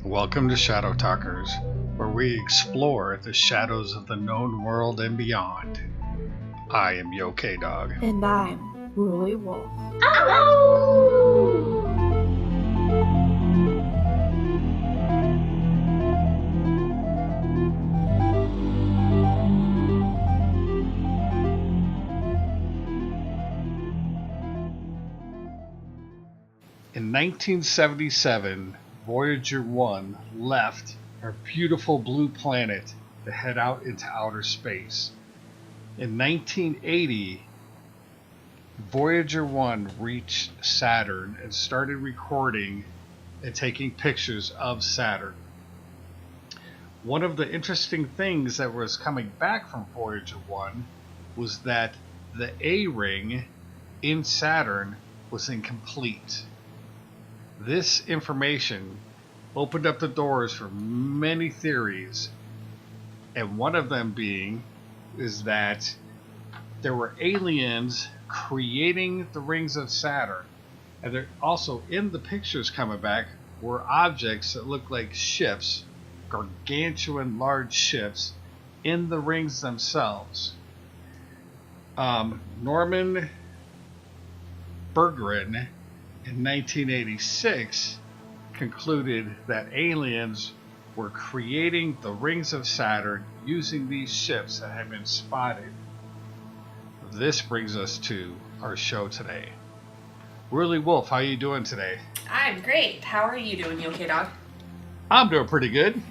Welcome to Shadow Talkers, where we explore the shadows of the known world and beyond. I am YoKDog. And I'm Rulywolf. Hello! In 1977, Voyager 1 left our beautiful blue planet to head out into outer space. In 1980, Voyager 1 reached Saturn and started recording and taking pictures of Saturn. One of the interesting things that was coming back from Voyager 1 was that the A-ring in Saturn was incomplete. This information opened up the doors for many theories, and one of them being is that there were aliens creating the rings of Saturn, and there also in the pictures coming back were objects that looked like ships, gargantuan large ships in the rings themselves. Norman Berggren in 1986 concluded that aliens were creating the rings of Saturn using these ships that had been spotted. This brings us to our show today. Rulywolf, how are you doing today? I'm great. How are you doing, YoKDog? I'm doing pretty good.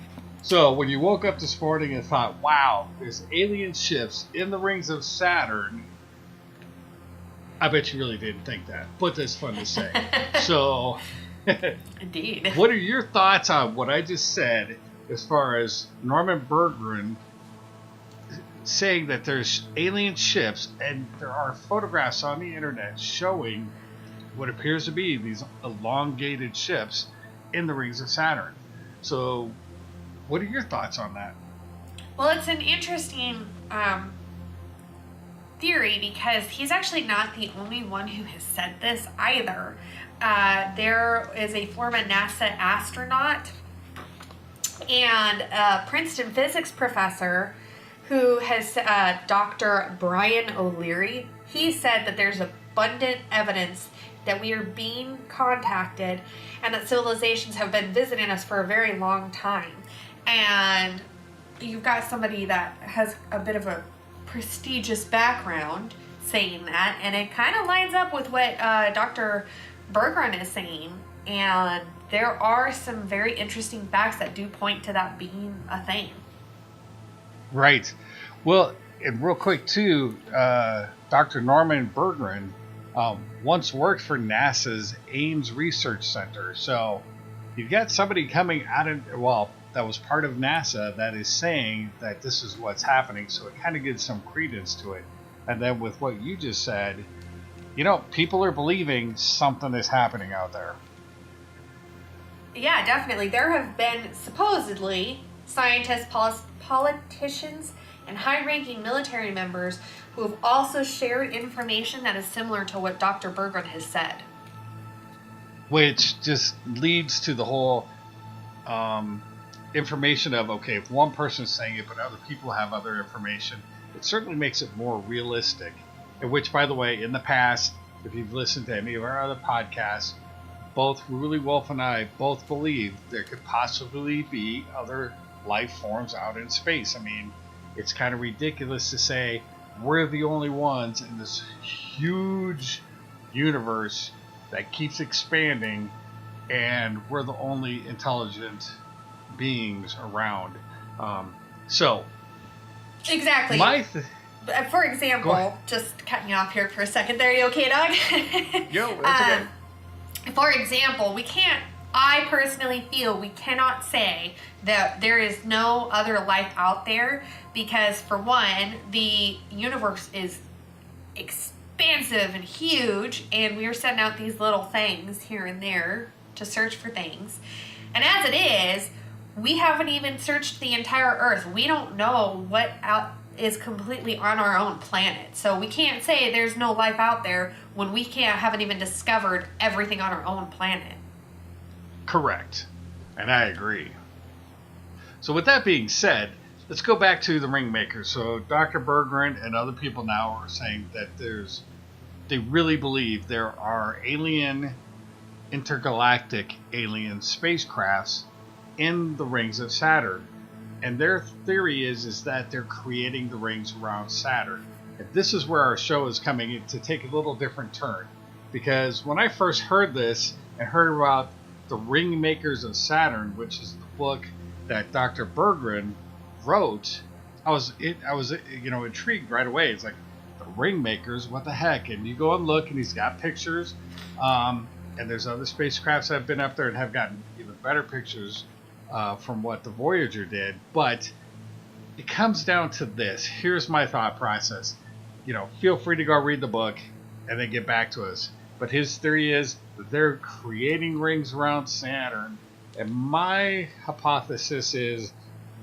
So when you woke up this morning and thought, wow, there's alien ships in the rings of Saturn, I bet you really didn't think that, but that's fun to say. So, Indeed. What are your thoughts on what I just said as far as Norman Berggren saying that there's alien ships, and there are photographs on the internet showing what appears to be these elongated ships in the rings of Saturn? So, what are your thoughts on that? Well, it's an interesting theory because he's actually not the only one who has said this either. There is a former NASA astronaut and a Princeton physics professor who has, Dr. Brian O'Leary. He said that there's abundant evidence that we are being contacted and that civilizations have been visiting us for a very long time. And you've got somebody that has a bit of a prestigious background saying that, and it kind of lines up with what Dr. Berggren is saying, and there are some very interesting facts that do point to that being a thing. Right. Well, and real quick too, Dr. Norman Berggren once worked for NASA's Ames Research Center, so you've got somebody coming out of, that was part of NASA that is saying that this is what's happening, so it kind of gives some credence to it. And then with what you just said, people are believing something is happening out there. Yeah, definitely. There have been supposedly scientists, politicians, and high-ranking military members who have also shared information that is similar to what Dr. Berggren has said. Which just leads to the whole information of, okay, if one person's saying it but other people have other information, it certainly makes it more realistic. In which, by the way, in the past, if you've listened to any of our other podcasts, both Rulywolf and I both believe there could possibly be other life forms out in space. I mean, it's kind of ridiculous to say we're the only ones in this huge universe that keeps expanding and we're the only intelligent beings around. Exactly. For example, just cutting you off here for a second there, you okay, dog? Yo, that's okay. For example, I personally feel we cannot say that there is no other life out there because, for one, the universe is expansive and huge, and we are sending out these little things here and there to search for things. And as it is, we haven't even searched the entire Earth. We don't know what is completely on our own planet. So we can't say there's no life out there when we haven't even discovered everything on our own planet. Correct. And I agree. So with that being said, let's go back to the ring makers. So Dr. Berggren and other people now are saying that they really believe there are intergalactic alien spacecrafts in the rings of Saturn. And their theory is that they're creating the rings around Saturn. And this is where our show is coming to take a little different turn. Because when I first heard this and heard about the Ring Makers of Saturn, which is the book that Dr. Berggren wrote, I was intrigued right away. It's like, the Ring Makers, what the heck? And you go and look, and he's got pictures. And there's other spacecrafts that have been up there and have gotten even better pictures from what the Voyager did. But it comes down to this. Here's my thought process. Feel free to go read the book and then get back to us. But his theory is that they're creating rings around Saturn. And my hypothesis is,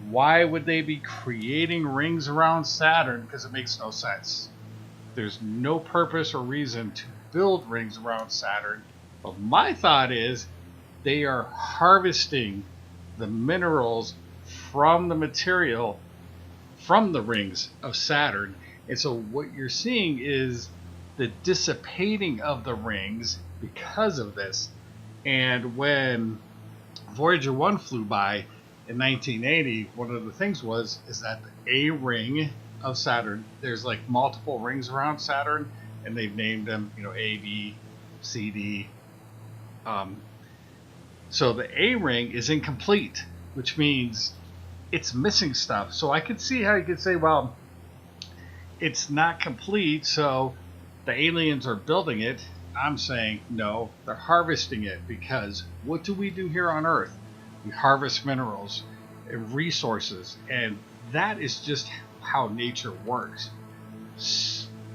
why would they be creating rings around Saturn? Because it makes no sense. There's no purpose or reason to build rings around Saturn. But my thought is they are harvesting the minerals from the material from the rings of Saturn. And so what you're seeing is the dissipating of the rings because of this. And when Voyager 1 flew by in 1980, one of the things is that a ring of Saturn, there's like multiple rings around Saturn, and they've named them, A, B, C, D. So the A ring is incomplete, which means it's missing stuff. So I could see how you could say, well, it's not complete, so the aliens are building it. I'm saying no, they're harvesting it, because what do we do here on Earth? We harvest minerals and resources, and that is just how nature works.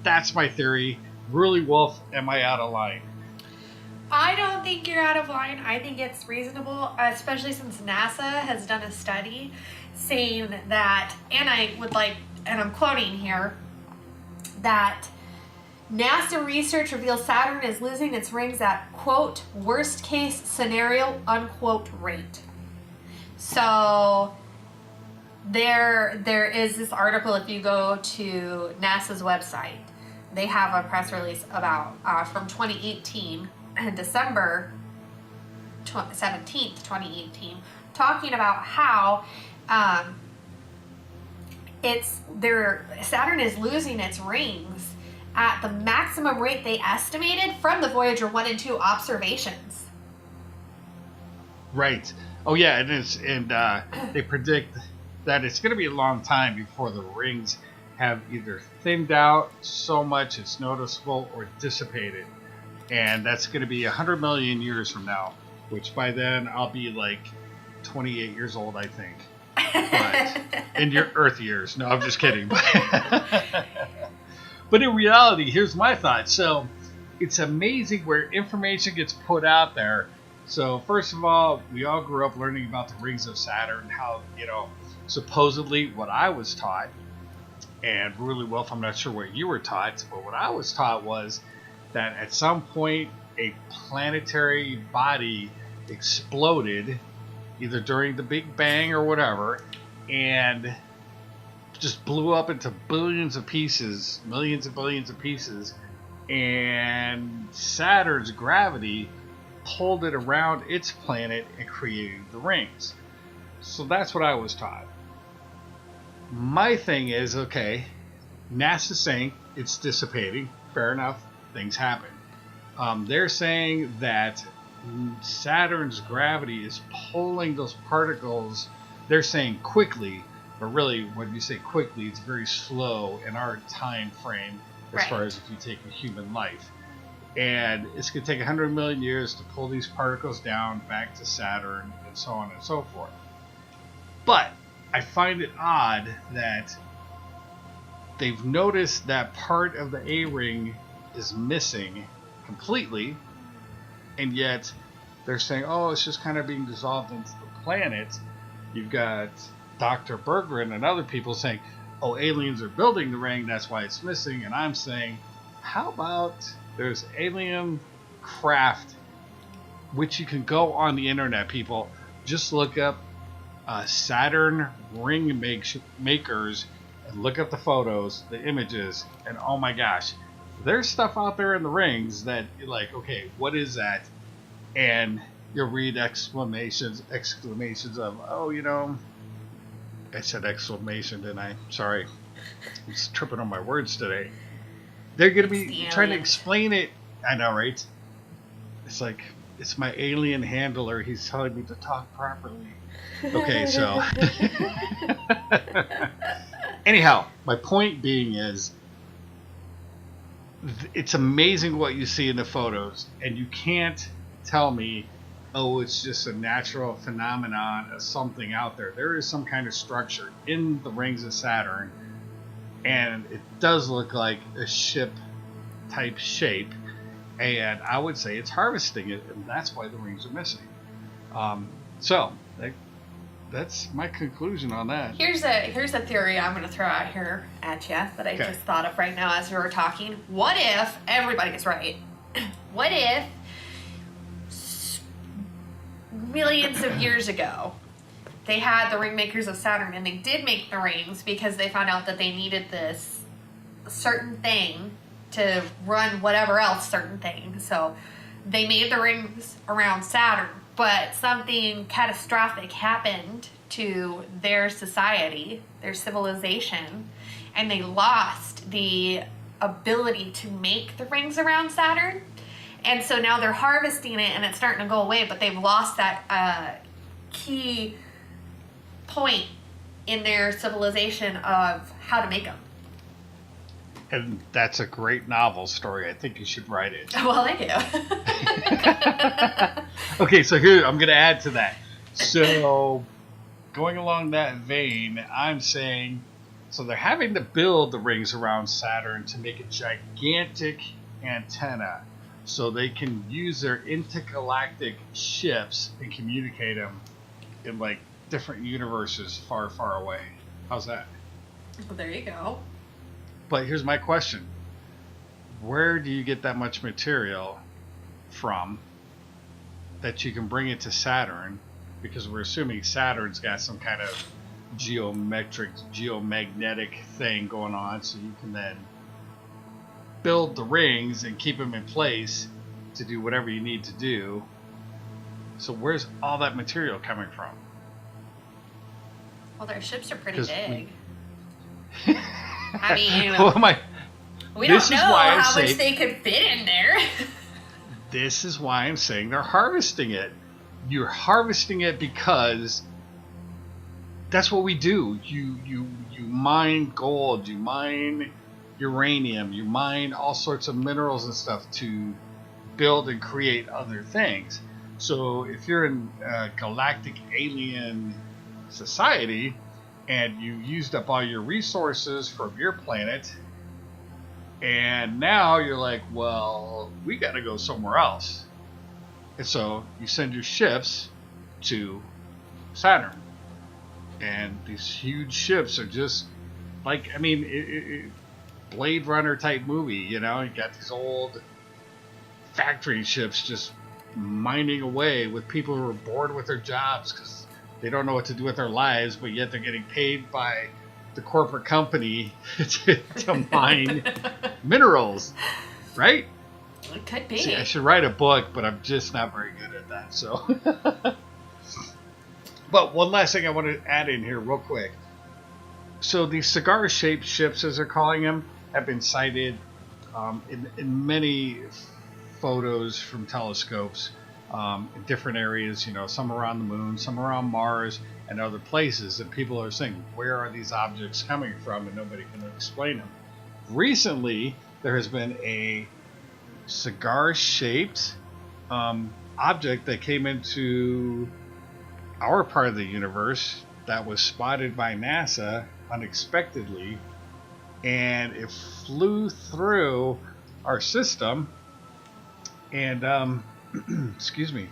That's my theory. Rulywolf, am I out of line? I don't think you're out of line. I think it's reasonable, especially since NASA has done a study saying that, and I'm quoting here, that NASA research reveals Saturn is losing its rings at, quote, worst case scenario, unquote, rate. So there is this article, if you go to NASA's website, they have a press release about from 2018, December 17th, 2018, talking about how Saturn is losing its rings at the maximum rate they estimated from the Voyager 1 and 2 observations. Right. Oh yeah, and they predict that it's going to be a long time before the rings have either thinned out so much it's noticeable or dissipated. And that's going to be 100 million years from now, which by then I'll be like 28 years old, I think. But in your Earth years. No, I'm just kidding. But in reality, here's my thought. So it's amazing where information gets put out there. So first of all, we all grew up learning about the rings of Saturn, how, supposedly what I was taught, and Rulywolf, I'm not sure what you were taught, but what I was taught was that at some point a planetary body exploded, either during the Big Bang or whatever, and just blew up into billions of pieces, millions and billions of pieces, and Saturn's gravity pulled it around its planet and created the rings. So that's what I was taught. My thing is, okay, NASA's saying it's dissipating. Fair enough. Things happen. They're saying that Saturn's gravity is pulling those particles, they're saying quickly, but really when you say quickly, it's very slow in our time frame as far as if you take a human life. And it's going to take 100 million years to pull these particles down back to Saturn and so on and so forth. But I find it odd that they've noticed that part of the A-ring is missing completely, and yet they're saying, oh, it's just kind of being dissolved into the planet. You've got Dr. Berggren and other people saying, oh, aliens are building the ring, that's why it's missing. And I'm saying, how about there's alien craft, which you can go on the internet, people, Just look up Saturn ring makers and look up the photos, the images, and oh my gosh, there's stuff out there in the rings that you're like, okay, what is that? And you'll read exclamations of, oh, you know, I said exclamation, didn't I? Sorry, I'm just tripping on my words today. They're gonna be trying to explain it. I know, right? It's like, it's my alien handler. He's telling me to talk properly. Okay, so anyhow, my point being is, it's amazing what you see in the photos, and you can't tell me, oh, it's just a natural phenomenon of something out there. There is some kind of structure in the rings of Saturn, and it does look like a ship type shape, and I would say it's harvesting it, and that's why the rings are missing. So that's my conclusion on that. Here's a theory I'm going to throw out here at you that I just thought of right now as we were talking. What if everybody is right? What if millions of years ago they had the ring makers of Saturn, and they did make the rings because they found out that they needed this certain thing to run whatever else certain thing. So they made the rings around Saturn, but something catastrophic happened to their society, their civilization, and they lost the ability to make the rings around Saturn. And so now they're harvesting it, and it's starting to go away, but they've lost that key point in their civilization of how to make them. And that's a great novel story. I think you should write it. Well, I do. Okay, so here, I'm going to add to that. So, going along that vein, I'm saying, so they're having to build the rings around Saturn to make a gigantic antenna so they can use their intergalactic ships and communicate them in, like, different universes far, far away. How's that? Well, there you go. But here's my question. Where do you get that much material from that you can bring it to Saturn? Because we're assuming Saturn's got some kind of geomagnetic thing going on, so you can then build the rings and keep them in place to do whatever you need to do. So where's all that material coming from? Well, their ships are pretty big. I mean, you know, well, we don't know how much they could fit in there. This is why I'm saying they're harvesting it. You're harvesting it because that's what we do. You mine gold, you mine uranium, you mine all sorts of minerals and stuff to build and create other things. So if you're in a galactic alien society and you used up all your resources from your planet, and now you're like, well, we got to go somewhere else. And so you send your ships to Saturn. And these huge ships are just like, I mean, Blade Runner type movie, you know? You got these old factory ships just mining away with people who are bored with their jobs because they don't know what to do with their lives, but yet they're getting paid by the corporate company to mine minerals, right? It could be. See, I should write a book, but I'm just not very good at that. So, but one last thing I want to add in here real quick. So these cigar-shaped ships, as they're calling them, have been sighted in many photos from telescopes in different areas. You know, some around the moon, some around Mars, and other places. And people are saying, where are these objects coming from? And nobody can explain them. Recently, there has been a cigar-shaped object that came into our part of the universe that was spotted by NASA unexpectedly, and it flew through our system, and excuse me,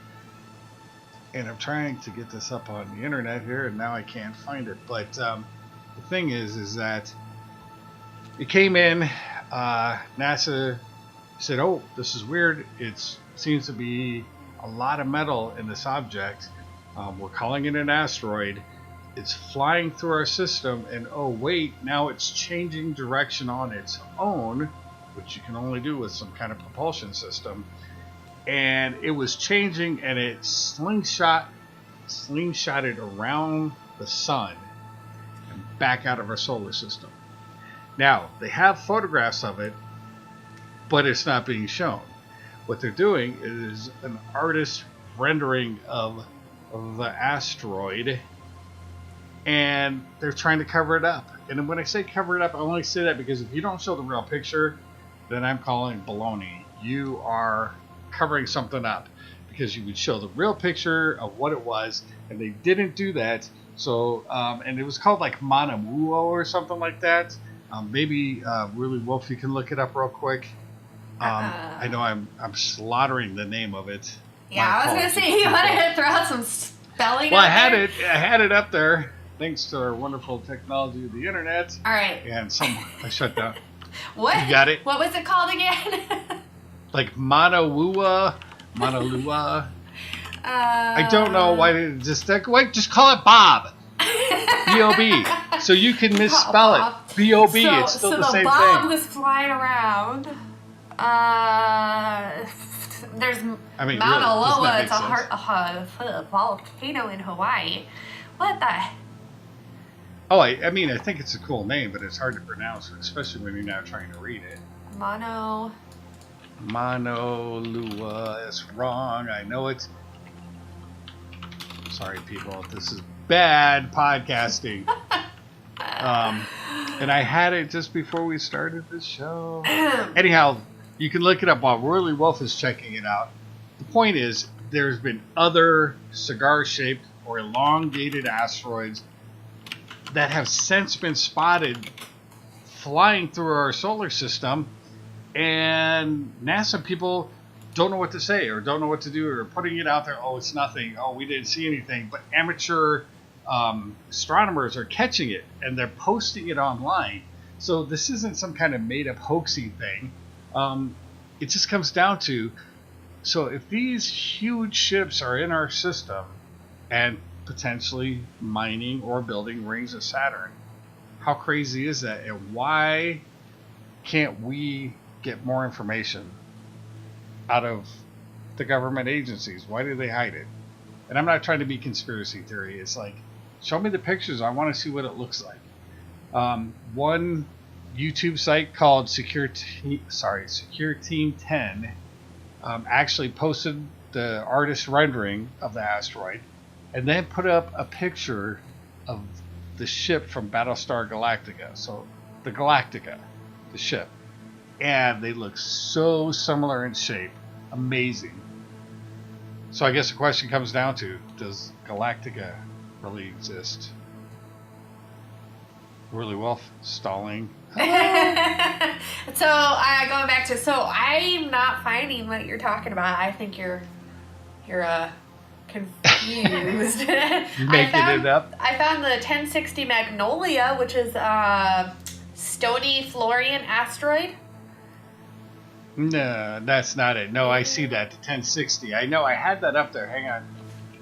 and I'm trying to get this up on the internet here, and now I can't find it. But the thing is that it came in, NASA said, oh, this is weird, it seems to be a lot of metal in this object, We're calling it an asteroid. It's flying through our system, and oh wait, now it's changing direction on its own, which you can only do with some kind of propulsion system. And it was changing, and it slingshotted around the sun and back out of our solar system. Now, they have photographs of it, but it's not being shown. What they're doing is an artist rendering of the asteroid, and they're trying to cover it up. And when I say cover it up, I only say that because if you don't show the real picture, then I'm calling baloney. You are covering something up, because you would show the real picture of what it was, and they didn't do that. So, and it was called like Manamuo or something like that. Maybe Rulywolf, you can look it up real quick. I know I'm slaughtering the name of it. Yeah, I was gonna say you wanted to throw out some spelling. Well, I had it up there, thanks to our wonderful technology of the internet. All right. And I shut down. What? You got it? What was it called again? Like Manalua. I don't know why they just call it Bob. B-O-B. So you can misspell it. B-O-B. It's still the same Bob thing. was flying around. There's Mauna Loa. It's a volcano in Hawaii. What the? Oh, I mean, I think it's a cool name, but it's hard to pronounce, especially when you're not trying to read it. Mauna Lua. It's wrong. I know it's. Sorry, people. This is bad podcasting. And I had it just before we started the show. Anyhow, you can look it up while Rulywolf is checking it out. The point is, there's been other cigar-shaped or elongated asteroids that have since been spotted flying through our solar system, and NASA people don't know what to say or don't know what to do, or putting it out there, oh, it's nothing, oh, we didn't see anything, but amateur astronomers are catching it, and they're posting it online. So this isn't some kind of made-up hoaxy thing. It just comes down to, so if these huge ships are in our system and potentially mining or building rings of Saturn, how crazy is that? And why can't we get more information out of the government agencies? Why do they hide it? And I'm not trying to be conspiracy theory. It's like, show me the pictures. I want to see what it looks like. One YouTube site called Secure Team 10 actually posted the artist rendering of the asteroid, and then put up a picture of the ship from Battlestar Galactica. So the Galactica, the ship. And they look so similar in shape. Amazing. So I guess the question comes down to, does Galactica really exist? Rulywolf stalling. Going back to, I'm not finding what you're talking about. I think you're confused. You're making it up. I found the 1060 Magnolia, which is stony Florian asteroid. No, that's not it. No, I see that. The 1060. I know. I had that up there. Hang on.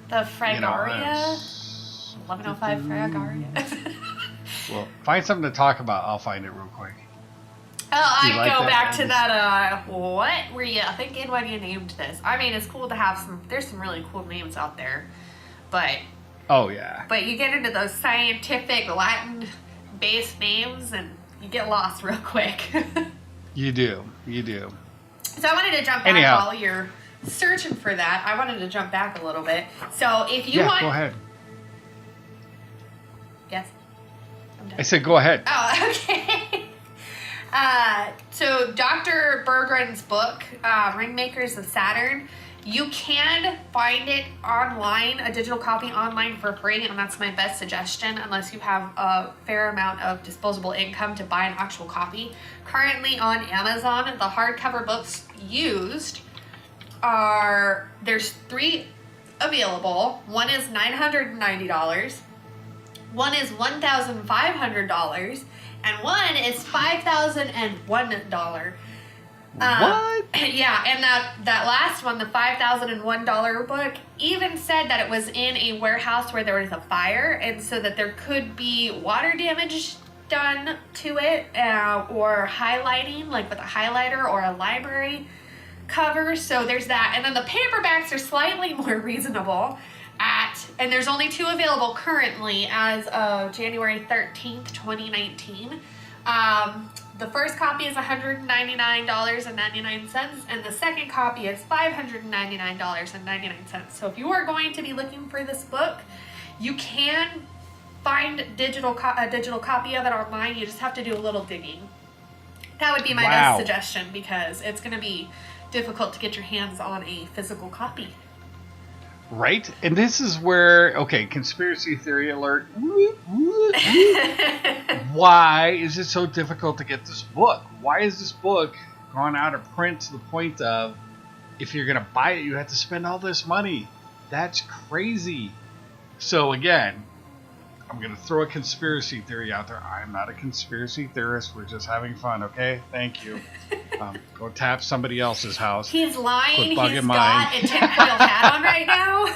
The Fragaria? 1105 Fragaria. Well, find something to talk about. I'll find it real quick. Oh, I like go that, back to that, what were you thinking when you named this? I mean, it's cool to have there's some really cool names out there, but... Oh, yeah. But you get into those scientific Latin-based names, and you get lost real quick. You do. So I wanted to jump back while you're searching for that. I wanted to jump back a little bit. So if you want... go ahead. Yes? I'm done. I said go ahead. Oh, okay. So Dr. Berggren's book, Ringmakers of Saturn, you can find it online, a digital copy online for free, and that's my best suggestion unless you have a fair amount of disposable income to buy an actual copy. Currently on Amazon, the hardcover books used there's 3 available. One is $990, one is $1,500, and one is $5,001. What? Yeah, and that last one, the $5,001 book, even said that it was in a warehouse where there was a fire, and so that there could be water damage done to it, or highlighting, like with a highlighter or a library cover. So there's that. And then the paperbacks are slightly more reasonable and there's only 2 available currently as of January 13th, 2019. The first copy is $199.99, and the second copy is $599.99. So if you are going to be looking for this book, you can find a digital copy of it online. You just have to do a little digging. That would be my best suggestion, because it's going to be difficult to get your hands on a physical copy. Right? And this is where, okay, conspiracy theory alert. Why is it so difficult to get this book? Why is this book gone out of print to the point of, if you're going to buy it, you have to spend all this money? That's crazy. So again, I'm going to throw a conspiracy theory out there. I'm not a conspiracy theorist. We're just having fun, okay? Thank you. Go tap somebody else's house. He's lying. He's got mine. a tinfoil hat on right now.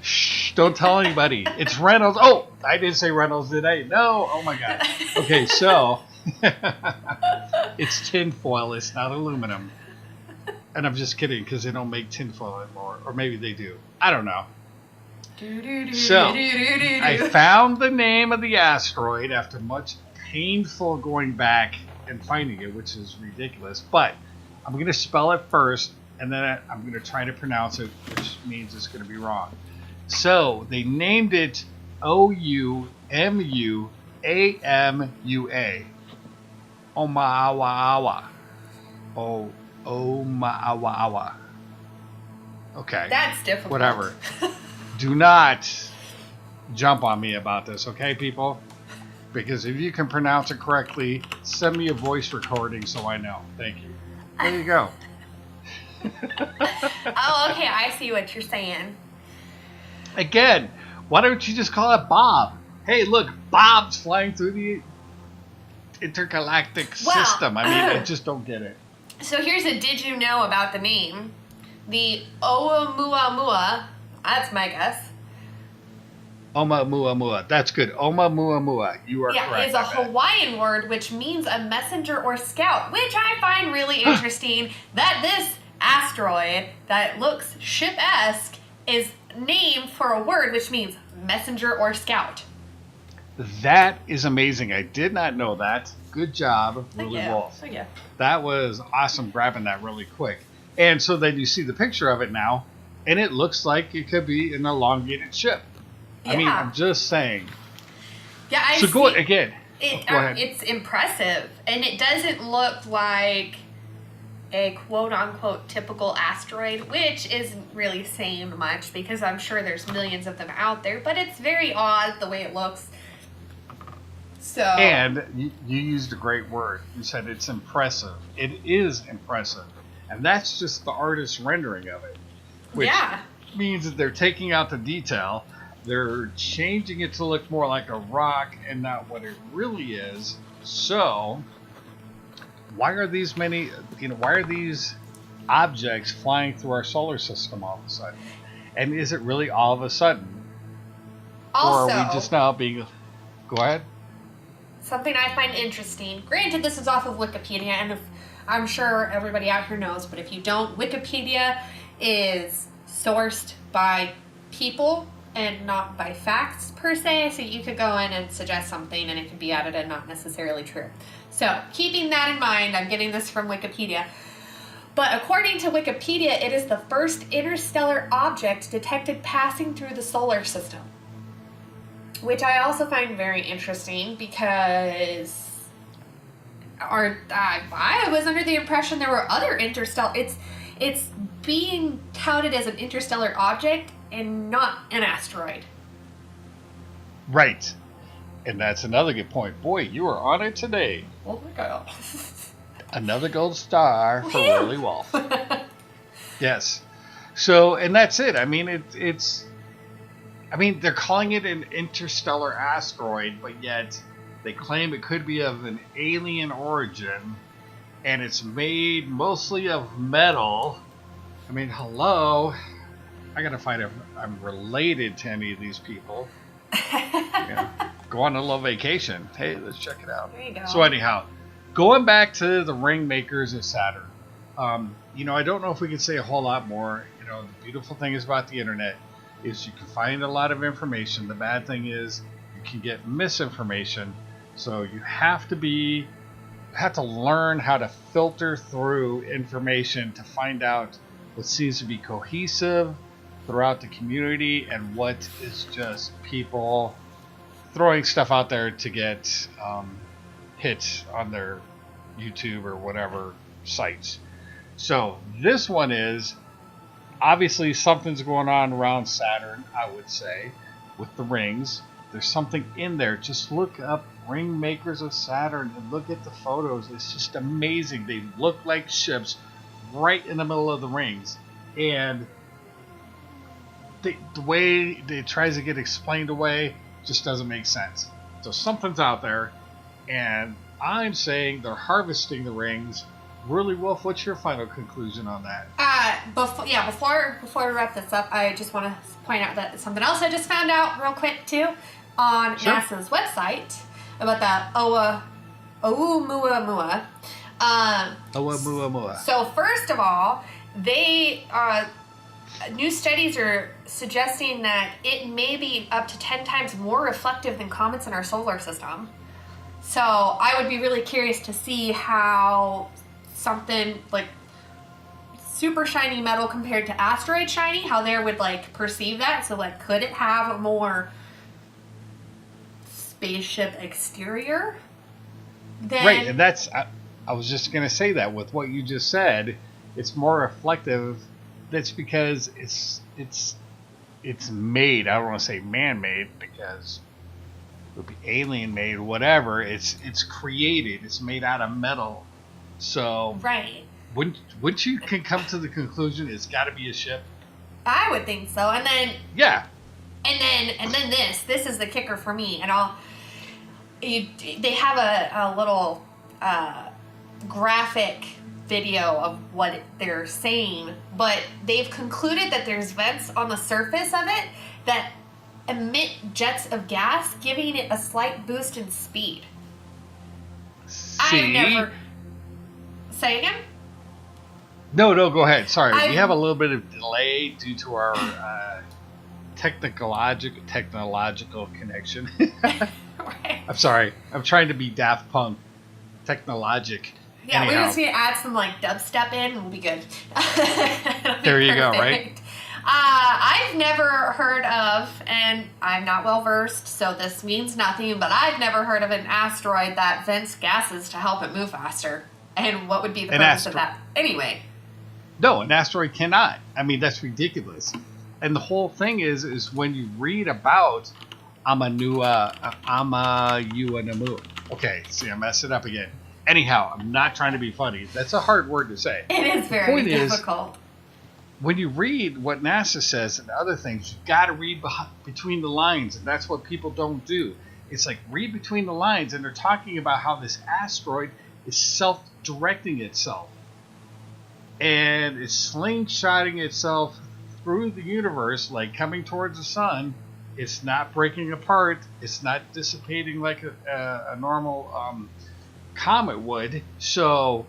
Shh, don't tell anybody. It's Reynolds. Oh, I didn't say Reynolds, did I? No. Oh, my God. Okay, so it's tinfoil. It's not aluminum. And I'm just kidding, because they don't make tinfoil anymore. Or maybe they do. I don't know. So, I found the name of the asteroid after much painful going back and finding it, which is ridiculous. But I'm going to spell it first, and then I'm going to try to pronounce it, which means it's going to be wrong. So, they named it Oumuamua. Oumuamua. Oumuamua. Okay. That's difficult. Whatever. Do not jump on me about this, okay, people? Because if you can pronounce it correctly, send me a voice recording so I know. Thank you. There you go. Oh, okay. I see what you're saying. Again, why don't you just call it Bob? Hey, look, Bob's flying through the intergalactic system. I mean, I just don't get it. So here's a did you know about the name. The Oumuamua, that's my guess. Oumuamua. That's good. Oumuamua. You are correct. Yeah, is a Hawaiian word which means a messenger or scout, which I find really interesting that this asteroid that looks ship-esque is named for a word which means messenger or scout. That is amazing. I did not know that. Good job, Rulywolf. Thank you. That was awesome, grabbing that really quick. And so then you see the picture of it now, and it looks like it could be an elongated ship. Yeah. I mean, I'm just saying. Yeah, I so see. go again. Go ahead. It's impressive, and it doesn't look like a quote-unquote typical asteroid, which isn't really saying much because I'm sure there's millions of them out there, but it's very odd the way it looks. So. And you used a great word. You said it's impressive. It is impressive. And that's just the artist's rendering of it. Which means that they're taking out the detail. They're changing it to look more like a rock and not what it really is. So, why are these objects flying through our solar system all of a sudden? And is it really all of a sudden? Also, or are we just now being... Go ahead. Something I find interesting. Granted, this is off of Wikipedia, and if, I'm sure everybody out here knows, but if you don't, Wikipedia is sourced by people and not by facts per se, so you could go in and suggest something and it could be added and not necessarily true. So keeping that in mind, I'm getting this from Wikipedia. But according to Wikipedia, it is the first interstellar object detected passing through the solar system. Which I also find very interesting because I was under the impression there were other interstellar... It's being touted as an interstellar object and not an asteroid. Right. And that's another good point. Boy, you are on it today. Oh my god. Another gold star for Rulywolf. Yes. So, and that's it. I mean, they're calling it an interstellar asteroid, but yet they claim it could be of an alien origin. and it's made mostly of metal. I mean, hello. I gotta find if I'm related to any of these people. Go on a little vacation. Hey, let's check it out. There you go. So anyhow, going back to the ring makers of Saturn. I don't know if we can say a whole lot more. The beautiful thing is about the internet is you can find a lot of information. The bad thing is you can get misinformation. So you have to learn how to filter through information to find out what seems to be cohesive throughout the community and what is just people throwing stuff out there to get hits on their YouTube or whatever sites. So this one is obviously something's going on around Saturn, I would say, with the rings. There's something in there. Just look up ring makers of Saturn and look at the photos. It's just amazing. They look like ships right in the middle of the rings. And the way it tries to get explained away just doesn't make sense. So something's out there, and I'm saying they're harvesting the rings. Rulywolf, what's your final conclusion on that? Before we wrap this up, I just want to point out that something else I just found out real quick too on NASA's website about the Oumuamua. Oumuamua. So first of all, they new studies are suggesting that it may be up to 10 times more reflective than comets in our solar system. So I would be really curious to see how something like super shiny metal compared to asteroid shiny, how they would perceive that. So could it have a more spaceship exterior than... Right, and that's I was just going to say that with what you just said, it's more reflective. That's because it's made. I don't want to say man-made because it would be alien-made, whatever. It's created. It's made out of metal. So right. Wouldn't you can come to the conclusion it's got to be a ship? I would think so. And then yeah. And then this is the kicker for me. And they have a little graphic video of what they're saying, but they've concluded that there's vents on the surface of it that emit jets of gas, giving it a slight boost in speed. See? Say again? No, go ahead. Sorry, we have a little bit of delay due to our technological connection. Right. I'm sorry. I'm trying to be Daft Punk. Technologic. Yeah, Anyhow. we just need to add some dubstep in and we'll be good. There you go, right? I've never heard of, and I'm not well versed, so this means nothing, but I've never heard of an asteroid that vents gases to help it move faster. And what would be the purpose of that? Anyway. No, an asteroid cannot. I mean, that's ridiculous. And the whole thing is when you read about Oumuamua. Okay, see, I messed it up again. Anyhow, I'm not trying to be funny. That's a hard word to say. It is very difficult. When you read what NASA says and other things, you've got to read between the lines, and that's what people don't do. It's read between the lines, and they're talking about how this asteroid is self-directing itself. And it's slingshotting itself through the universe, coming towards the sun. It's not breaking apart. It's not dissipating like a normal comet would. So,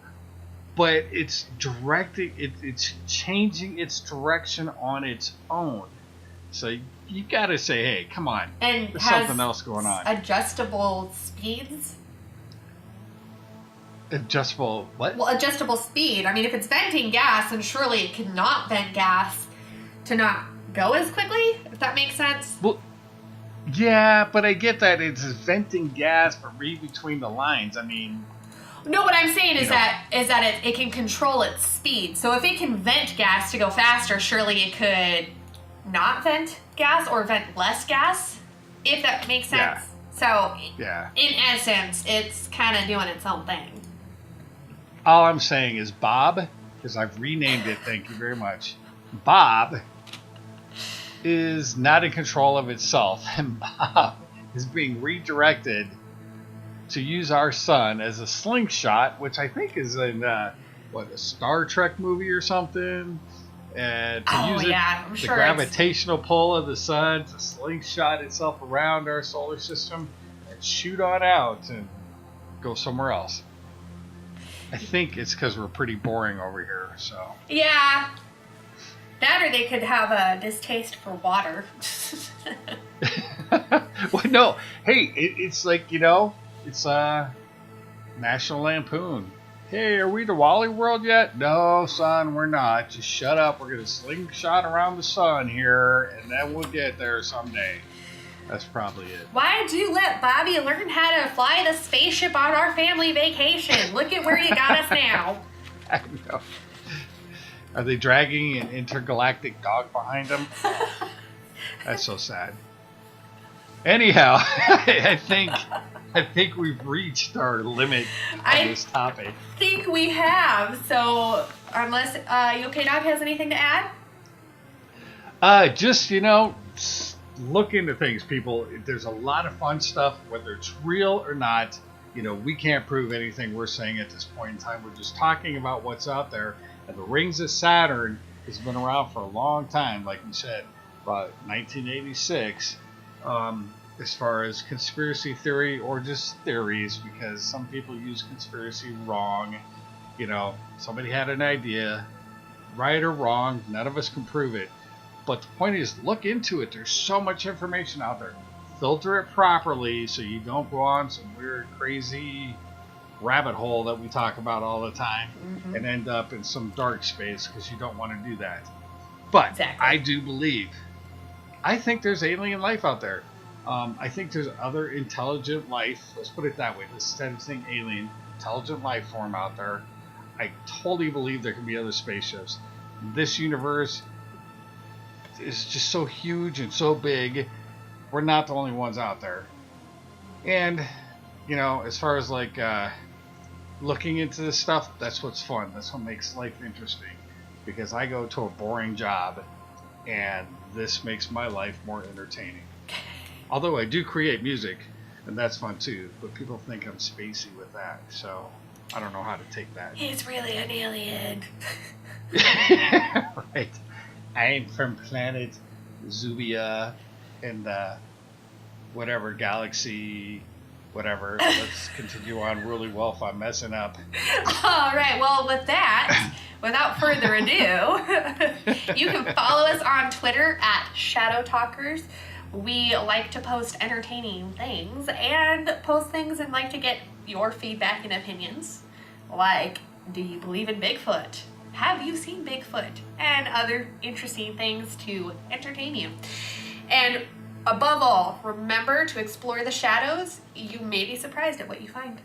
but it's directing. It's changing its direction on its own. So you got to say, hey, come on. And there's something else going on. Adjustable speeds. Adjustable what? Well, adjustable speed. I mean, if it's venting gas, then surely it cannot vent gas to not go as quickly, if that makes sense. Well, yeah, but I get that it's venting gas, but read between the lines. I mean... No, what I'm saying is that it can control its speed. So if it can vent gas to go faster, surely it could not vent gas or vent less gas, if that makes sense. Yeah. So, yeah. In essence, it's kind of doing its own thing. All I'm saying is Bob, because I've renamed it, thank you very much. Bob is not in control of itself, and Bob is being redirected to use our sun as a slingshot, which I think is in a Star Trek movie or something. And to use I'm the sure gravitational pull of the sun to slingshot itself around our solar system and shoot on out and go somewhere else. I think it's because we're pretty boring over here, so. Yeah. That or they could have a distaste for water. Well, no. Hey, it's like, it's National Lampoon. Hey, are we to Wally World yet? No, son, we're not. Just shut up. We're going to slingshot around the sun here, and then we'll get there someday. That's probably it. Why did you let Bobby learn how to fly the spaceship on our family vacation? Look at where you got us now. I know. Are they dragging an intergalactic dog behind them? That's so sad. Anyhow, I think we've reached our limit on this topic. I think we have. So, unless YoKDog has anything to add? Just, look into things, people. There's a lot of fun stuff, whether it's real or not. We can't prove anything we're saying at this point in time. We're just talking about what's out there. And the rings of Saturn has been around for a long time, like we said, about 1986. As far as conspiracy theory or just theories, because some people use conspiracy wrong. Somebody had an idea, right or wrong, none of us can prove it. But the point is, look into it. There's so much information out there. Filter it properly so you don't go on some weird, crazy rabbit hole that we talk about all the time and end up in some dark space, because you don't want to do that. But exactly. I do believe, I think there's alien life out there. I think there's other intelligent life, let's put it that way, instead of saying alien, intelligent life form out there. I totally believe there can be other spaceships. This universe is just so huge and so big, we're not the only ones out there. And, as far as like looking into this stuff, that's what's fun. That's what makes life interesting. Because I go to a boring job, and this makes my life more entertaining. Although I do create music, and that's fun too, but people think I'm spacey with that, so I don't know how to take that. He's really an alien. Right. I'm from planet Zubia in the whatever galaxy, whatever. Let's continue on. Rulywolf, I'm messing up. All right. Well, with that, without further ado, you can follow us on Twitter at Shadow Talkers. We like to post entertaining things and post things and like to get your feedback and opinions. Like, do you believe in Bigfoot? Have you seen Bigfoot? And other interesting things to entertain you. And above all, remember to explore the shadows. You may be surprised at what you find.